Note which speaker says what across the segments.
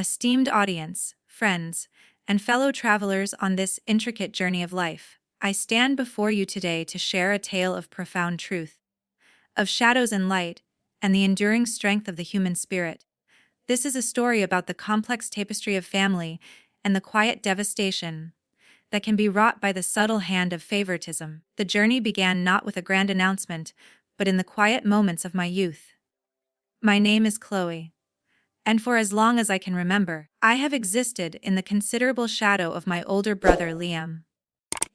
Speaker 1: esteemed audience, friends, and fellow travelers on this intricate journey of life. I stand before you today to share a tale of profound truth, of shadows and light, and the enduring strength of the human spirit. This is a story about the complex tapestry of family and the quiet devastation that can be wrought by the subtle hand of favoritism. The journey began not with a grand announcement, but in the quiet moments of my youth. My name is Chloe, and for as long as I can remember, I have existed in the considerable shadow of my older brother Liam.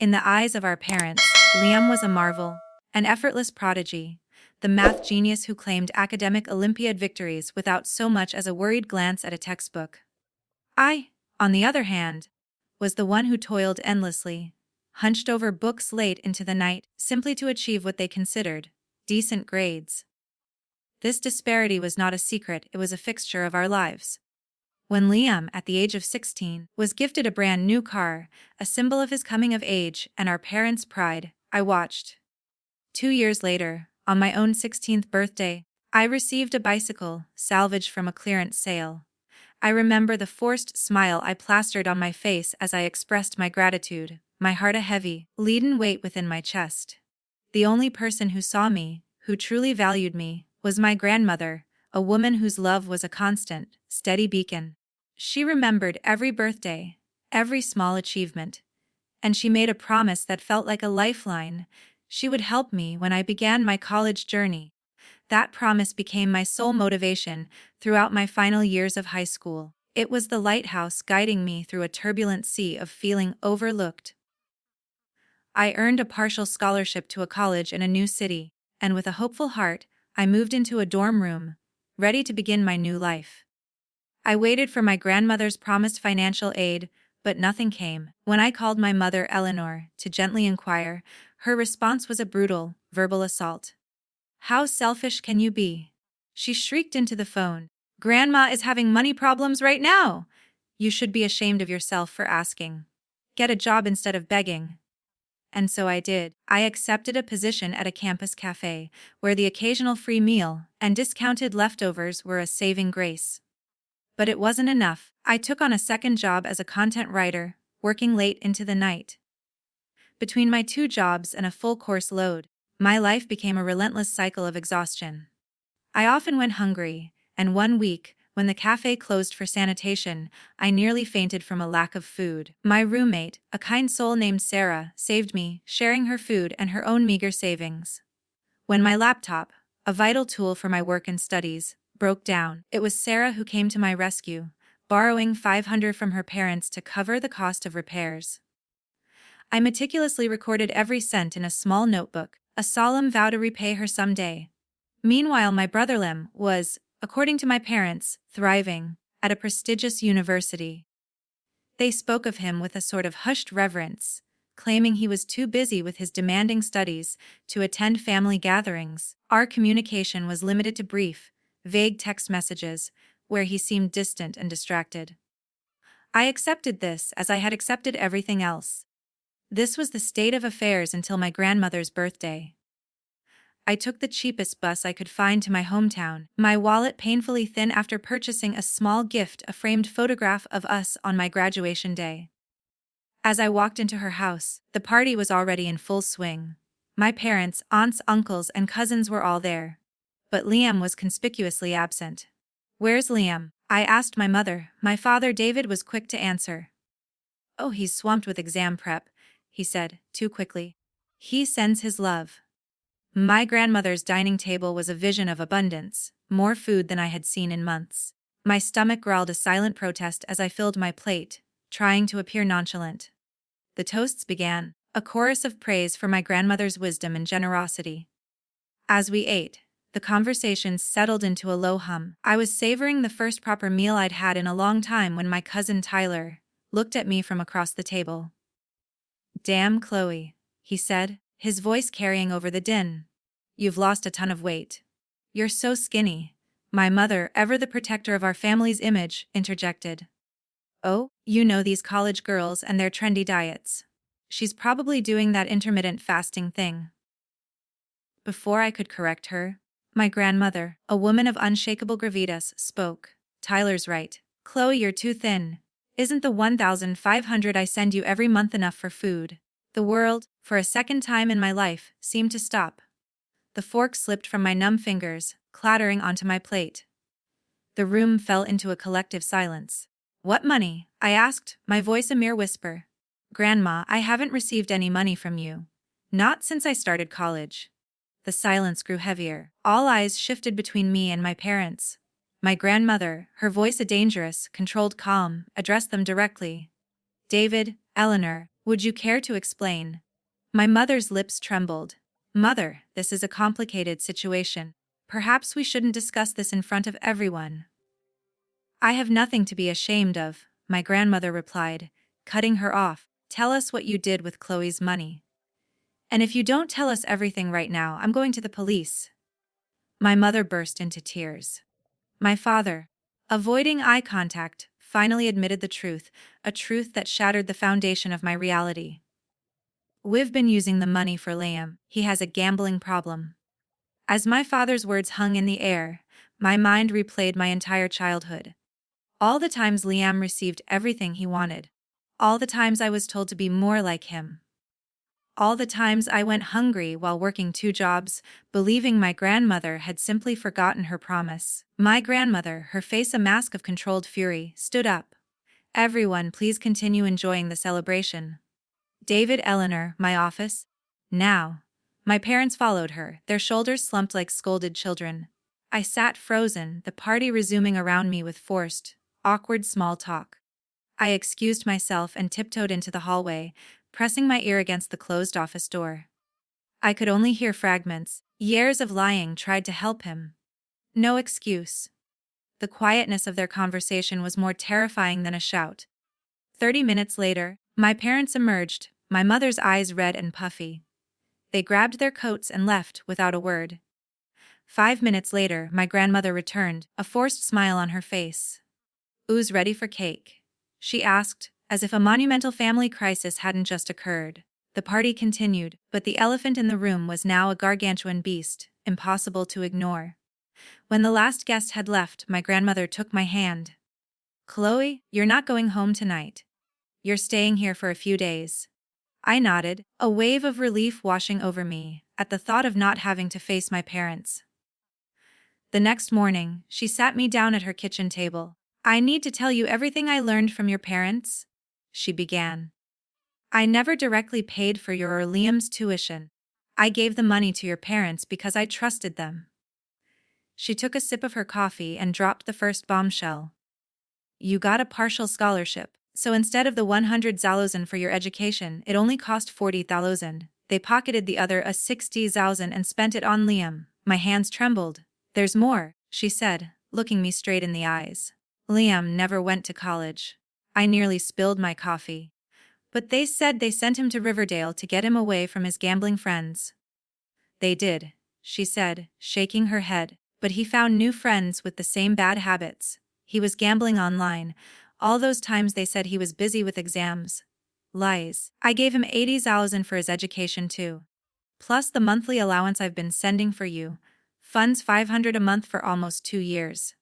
Speaker 1: In the eyes of our parents, Liam was a marvel, an effortless prodigy, the math genius who claimed academic Olympiad victories without so much as a worried glance at a textbook. I, on the other hand, was the one who toiled endlessly, hunched over books late into the night, simply to achieve what they considered decent grades. This disparity was not a secret, it was a fixture of our lives. When Liam, at the age of 16, was gifted a brand new car, a symbol of his coming of age and our parents' pride, I watched. 2 years later, on my own 16th birthday, I received a bicycle, salvaged from a clearance sale. I remember the forced smile I plastered on my face as I expressed my gratitude, my heart a heavy, leaden weight within my chest. The only person who saw me, who truly valued me, was my grandmother, a woman whose love was a constant, steady beacon. She remembered every birthday, every small achievement, and she made a promise that felt like a lifeline. She would help me when I began my college journey. That promise became my sole motivation throughout my final years of high school. It was the lighthouse guiding me through a turbulent sea of feeling overlooked. I earned a partial scholarship to a college in a new city, and with a hopeful heart, I moved into a dorm room, ready to begin my new life. I waited for my grandmother's promised financial aid, but nothing came. When I called my mother Eleanor to gently inquire, her response was a brutal, verbal assault. "How selfish can you be?" She shrieked into the phone. "Grandma is having money problems right now. You should be ashamed of yourself for asking. Get a job instead of begging." And so I did. I accepted a position at a campus cafe, where the occasional free meal and discounted leftovers were a saving grace. But it wasn't enough. I took on a second job as a content writer, working late into the night. Between my 2 jobs and a full course load, my life became a relentless cycle of exhaustion. I often went hungry, and one week, when the cafe closed for sanitation, I nearly fainted from a lack of food. My roommate, a kind soul named Sarah, saved me, sharing her food and her own meager savings. When my laptop, a vital tool for my work and studies, broke down, it was Sarah who came to my rescue, borrowing $500 from her parents to cover the cost of repairs. I meticulously recorded every cent in a small notebook, a solemn vow to repay her someday. Meanwhile, my brother Lem was, according to my parents, thriving at a prestigious university. They spoke of him with a sort of hushed reverence, claiming he was too busy with his demanding studies to attend family gatherings. Our communication was limited to brief, vague text messages, where he seemed distant and distracted. I accepted this as I had accepted everything else. This was the state of affairs until my grandmother's birthday. I took the cheapest bus I could find to my hometown, my wallet painfully thin after purchasing a small gift, a framed photograph of us on my graduation day. As I walked into her house, the party was already in full swing. My parents, aunts, uncles, and cousins were all there. But Liam was conspicuously absent. "Where's Liam?" I asked my mother. My father David was quick to answer. "Oh, he's swamped with exam prep," he said, too quickly. "He sends his love." My grandmother's dining table was a vision of abundance, more food than I had seen in months. My stomach growled a silent protest as I filled my plate, trying to appear nonchalant. The toasts began, a chorus of praise for my grandmother's wisdom and generosity. As we ate, the conversation settled into a low hum. I was savoring the first proper meal I'd had in a long time when my cousin Tyler looked at me from across the table. "Damn, Chloe," he said, his voice carrying over the din. "You've lost a ton of weight. You're so skinny." My mother, ever the protector of our family's image, interjected. "Oh, you know these college girls and their trendy diets. She's probably doing that intermittent fasting thing." Before I could correct her, my grandmother, a woman of unshakable gravitas, spoke. "Tyler's right, Chloe, you're too thin. Isn't the 1,500 I send you every month enough for food? The world, for a second time in my life, seemed to stop. The fork slipped from my numb fingers, clattering onto my plate. The room fell into a collective silence. What money? I asked, my voice a mere whisper. Grandma, I haven't received any money from you. Not since I started college. The silence grew heavier. All eyes shifted between me and my parents. My grandmother, her voice a dangerous, controlled calm, addressed them directly. David, Eleanor, would you care to explain? My mother's lips trembled. Mother, this is a complicated situation. Perhaps we shouldn't discuss this in front of everyone. I have nothing to be ashamed of, my grandmother replied, cutting her off. Tell us what you did with Chloe's money. And if you don't tell us everything right now, I'm going to the police. My mother burst into tears. My father, avoiding eye contact, finally admitted the truth, a truth that shattered the foundation of my reality. We've been using the money for Liam. He has a gambling problem. As my father's words hung in the air, my mind replayed my entire childhood. All the times Liam received everything he wanted. All the times I was told to be more like him. All the times I went hungry while working 2 jobs, believing my grandmother had simply forgotten her promise. My grandmother, her face a mask of controlled fury, stood up. Everyone, please continue enjoying the celebration. David, Eleanor, my office. Now. My parents followed her, their shoulders slumped like scolded children. I sat frozen, the party resuming around me with forced, awkward small talk. I excused myself and tiptoed into the hallway, pressing my ear against the closed office door. I could only hear fragments. Years of lying tried to help him. No excuse. The quietness of their conversation was more terrifying than a shout. 30 minutes later, my parents emerged, my mother's eyes red and puffy. They grabbed their coats and left without a word. 5 minutes later, my grandmother returned, a forced smile on her face. "Ooze ready for cake?" she asked, as if a monumental family crisis hadn't just occurred. The party continued, but the elephant in the room was now a gargantuan beast, impossible to ignore. When the last guest had left, my grandmother took my hand. "Chloe, you're not going home tonight. You're staying here for a few days." I nodded, a wave of relief washing over me, at the thought of not having to face my parents. The next morning, she sat me down at her kitchen table. "I need to tell you everything I learned from your parents," she began. "I never directly paid for your or Liam's tuition. I gave the money to your parents because I trusted them." She took a sip of her coffee and dropped the first bombshell. "You got a partial scholarship, so instead of the 100,000 for your education, it only cost 40,000. They pocketed the other 60,000 and spent it on Liam." My hands trembled. "There's more," she said, looking me straight in the eyes. "Liam never went to college." I nearly spilled my coffee. "But they said they sent him to Riverdale to get him away from his gambling friends." "They did," she said, shaking her head, "but he found new friends with the same bad habits. He was gambling online. All those times they said he was busy with exams. Lies. I gave him 80,000 for his education too. Plus the monthly allowance I've been sending for you. Funds 500 a month for almost 2 years."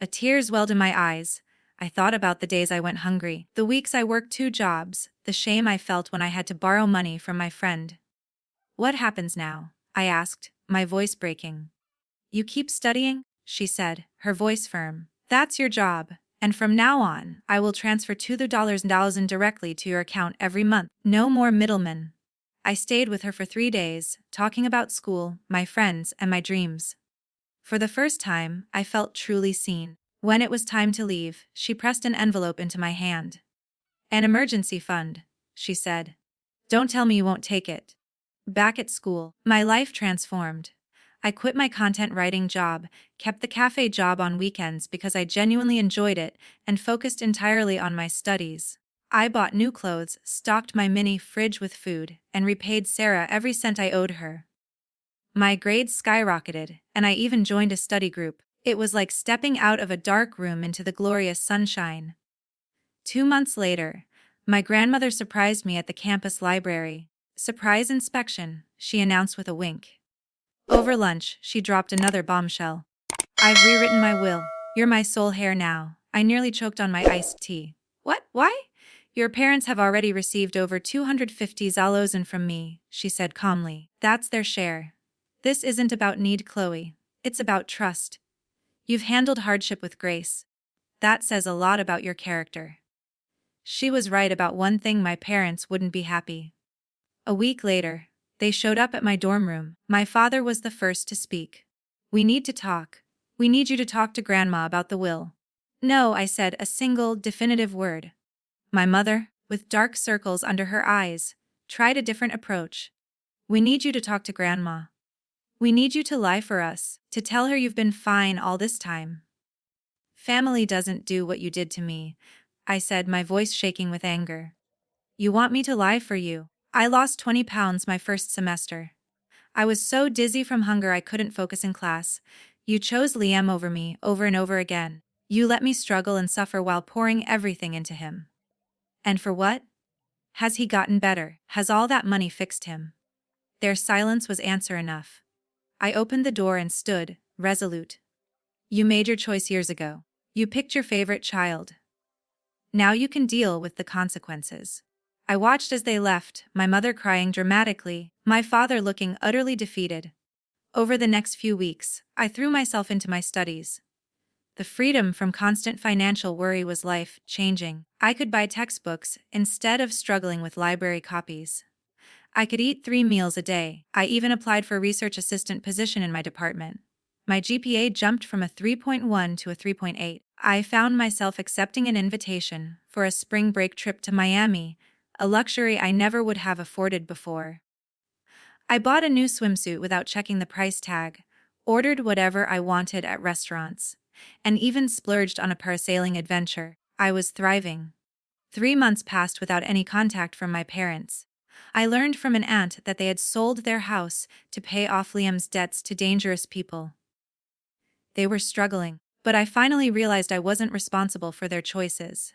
Speaker 1: A tear welled in my eyes. I thought about the days I went hungry, the weeks I worked 2 jobs, the shame I felt when I had to borrow money from my friend. "What happens now?" I asked, my voice breaking. "You keep studying," she said, her voice firm. "That's your job. And from now on, I will transfer $2,000 directly to your account every month. No more middlemen." I stayed with her for 3 days, talking about school, my friends, and my dreams. For the first time, I felt truly seen. When it was time to leave, she pressed an envelope into my hand. "An emergency fund," she said. "Don't tell me you won't take it." Back at school, my life transformed. I quit my content writing job, kept the cafe job on weekends because I genuinely enjoyed it, and focused entirely on my studies. I bought new clothes, stocked my mini fridge with food, and repaid Sarah every cent I owed her. My grades skyrocketed, and I even joined a study group. It was like stepping out of a dark room into the glorious sunshine. 2 months later, my grandmother surprised me at the campus library. "Surprise inspection," she announced with a wink. Over lunch, she dropped another bombshell. "I've rewritten my will. You're my sole heir now, I nearly choked on my iced tea. What? Why? Your parents have already received over 250 zalozen from me, she said calmly. That's their share. This isn't about need, Chloe. It's about trust. You've handled hardship with grace. That says a lot about your character. She was right about one thing: my parents wouldn't be happy. A week later, they showed up at my dorm room. My father was the first to speak. We need to talk. We need you to talk to Grandma about the will. No, I said a single, definitive word. My mother, with dark circles under her eyes, tried a different approach. We need you to talk to Grandma. We need you to lie for us, to tell her you've been fine all this time. Family doesn't do what you did to me, I said, my voice shaking with anger. You want me to lie for you? I lost 20 pounds my first semester. I was so dizzy from hunger I couldn't focus in class. You chose Liam over me over and over again. You let me struggle and suffer while pouring everything into him. And for what? Has he gotten better? Has all that money fixed him? Their silence was answer enough. I opened the door and stood, resolute. You made your choice years ago. You picked your favorite child. Now you can deal with the consequences. I watched as they left, my mother crying dramatically, my father looking utterly defeated. Over the next few weeks, I threw myself into my studies. The freedom from constant financial worry was life-changing. I could buy textbooks instead of struggling with library copies. I could eat 3 meals a day. I even applied for a research assistant position in my department. My GPA jumped from a 3.1 to a 3.8. I found myself accepting an invitation for a spring break trip to Miami, a luxury I never would have afforded before. I bought a new swimsuit without checking the price tag, ordered whatever I wanted at restaurants, and even splurged on a parasailing adventure. I was thriving. 3 months passed without any contact from my parents. I learned from an aunt that they had sold their house to pay off Liam's debts to dangerous people. They were struggling, but I finally realized I wasn't responsible for their choices.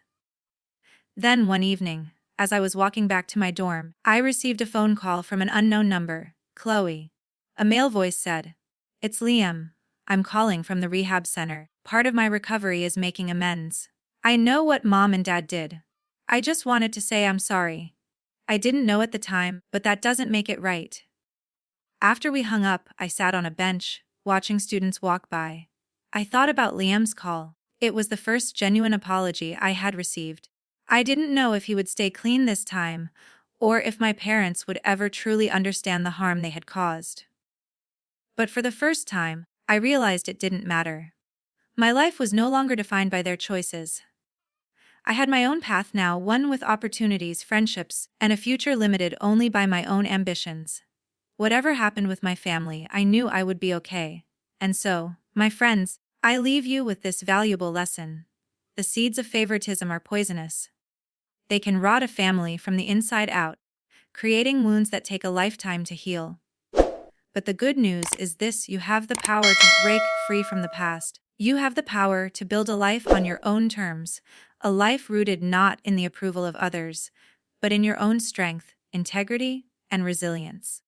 Speaker 1: Then one evening, as I was walking back to my dorm, I received a phone call from an unknown number. Chloe. A male voice said, "It's Liam. I'm calling from the rehab center. Part of my recovery is making amends. I know what Mom and Dad did. I just wanted to say I'm sorry. I didn't know at the time, but that doesn't make it right." After we hung up, I sat on a bench, watching students walk by. I thought about Liam's call. It was the first genuine apology I had received. I didn't know if he would stay clean this time, or if my parents would ever truly understand the harm they had caused. But for the first time, I realized it didn't matter. My life was no longer defined by their choices. I had my own path now, one with opportunities, friendships, and a future limited only by my own ambitions. Whatever happened with my family, I knew I would be okay. And so, my friends, I leave you with this valuable lesson. The seeds of favoritism are poisonous. They can rot a family from the inside out, creating wounds that take a lifetime to heal. But the good news is this: you have the power to break free from the past. You have the power to build a life on your own terms, a life rooted not in the approval of others, but in your own strength, integrity, and resilience.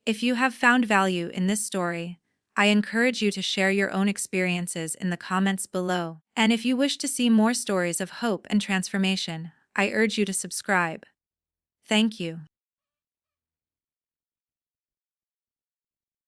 Speaker 1: If you have found value in this story, I encourage you to share your own experiences in the comments below. And if you wish to see more stories of hope and transformation, I urge you to subscribe. Thank you.